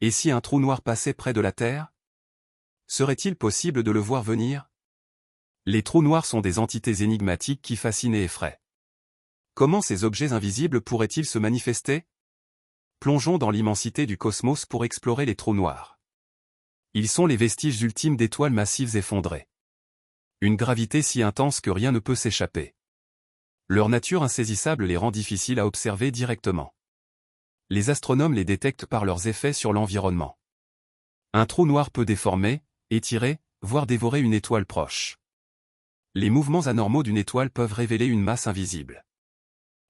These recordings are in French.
Et si un trou noir passait près de la Terre? Serait-il possible de le voir venir? Les trous noirs sont des entités énigmatiques qui fascinent et effraient. Comment ces objets invisibles pourraient-ils se manifester? Plongeons dans l'immensité du cosmos pour explorer les trous noirs. Ils sont les vestiges ultimes d'étoiles massives effondrées. Une gravité si intense que rien ne peut s'échapper. Leur nature insaisissable les rend difficiles à observer directement. Les astronomes les détectent par leurs effets sur l'environnement. Un trou noir peut déformer, étirer, voire dévorer une étoile proche. Les mouvements anormaux d'une étoile peuvent révéler une masse invisible.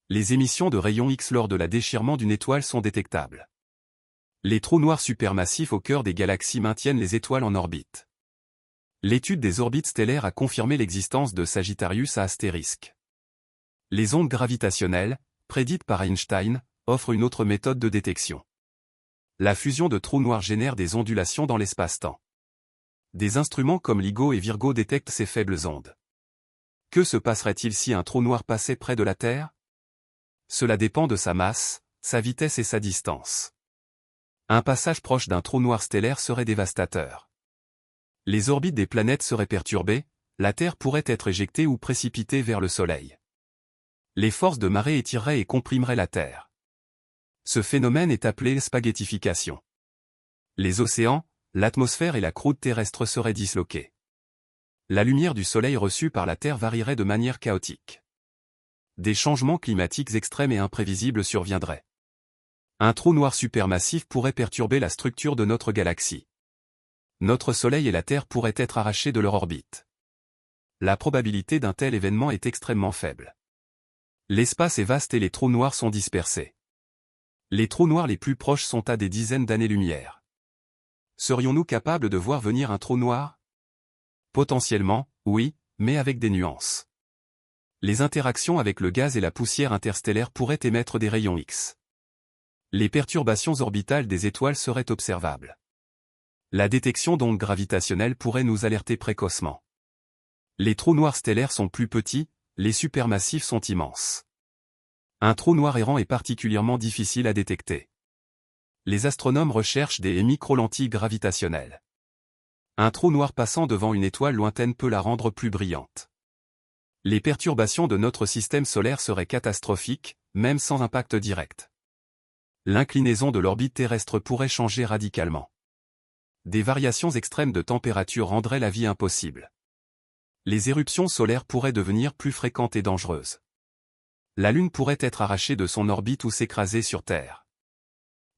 Les émissions de rayons X lors de la déchirement d'une étoile sont détectables. Les trous noirs supermassifs au cœur des galaxies maintiennent les étoiles en orbite. L'étude des orbites stellaires a confirmé l'existence de Sagittarius à astérisque. Les ondes gravitationnelles, prédites par Einstein, offrent une autre méthode de détection. La fusion de trous noirs génère des ondulations dans l'espace-temps. Des instruments comme LIGO et Virgo détectent ces faibles ondes. Que se passerait-il si un trou noir passait près de la Terre? Cela dépend de sa masse, sa vitesse et sa distance. Un passage proche d'un trou noir stellaire serait dévastateur. Les orbites des planètes seraient perturbées, la Terre pourrait être éjectée ou précipitée vers le Soleil. Les forces de marée étireraient et comprimeraient la Terre. Ce phénomène est appelé spaghettification. Les océans, l'atmosphère et la croûte terrestre seraient disloqués. La lumière du Soleil reçue par la Terre varierait de manière chaotique. Des changements climatiques extrêmes et imprévisibles surviendraient. Un trou noir supermassif pourrait perturber la structure de notre galaxie. Notre Soleil et la Terre pourraient être arrachés de leur orbite. La probabilité d'un tel événement est extrêmement faible. L'espace est vaste et les trous noirs sont dispersés. Les trous noirs les plus proches sont à des dizaines d'années-lumière. Serions-nous capables de voir venir un trou noir? Potentiellement, oui, mais avec des nuances. Les interactions avec le gaz et la poussière interstellaire pourraient émettre des rayons X. Les perturbations orbitales des étoiles seraient observables. La détection d'ondes gravitationnelles pourrait nous alerter précocement. Les trous noirs stellaires sont plus petits, les supermassifs sont immenses. Un trou noir errant est particulièrement difficile à détecter. Les astronomes recherchent des micro-lentilles gravitationnelles. Un trou noir passant devant une étoile lointaine peut la rendre plus brillante. Les perturbations de notre système solaire seraient catastrophiques, même sans impact direct. L'inclinaison de l'orbite terrestre pourrait changer radicalement. Des variations extrêmes de température rendraient la vie impossible. Les éruptions solaires pourraient devenir plus fréquentes et dangereuses. La Lune pourrait être arrachée de son orbite ou s'écraser sur Terre.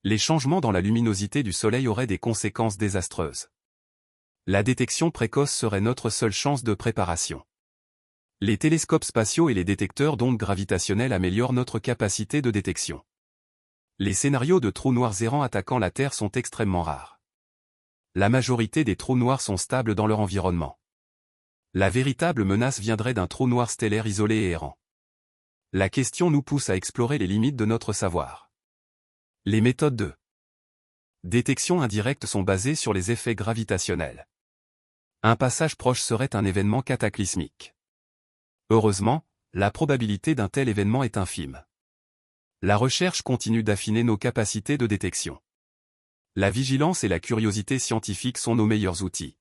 Les changements dans la luminosité du Soleil auraient des conséquences désastreuses. La détection précoce serait notre seule chance de préparation. Les télescopes spatiaux et les détecteurs d'ondes gravitationnelles améliorent notre capacité de détection. Les scénarios de trous noirs errants attaquant la Terre sont extrêmement rares. La majorité des trous noirs sont stables dans leur environnement. La véritable menace viendrait d'un trou noir stellaire isolé et errant. La question nous pousse à explorer les limites de notre savoir. Les méthodes de détection indirecte sont basées sur les effets gravitationnels. Un passage proche serait un événement cataclysmique. Heureusement, la probabilité d'un tel événement est infime. La recherche continue d'affiner nos capacités de détection. La vigilance et la curiosité scientifique sont nos meilleurs outils.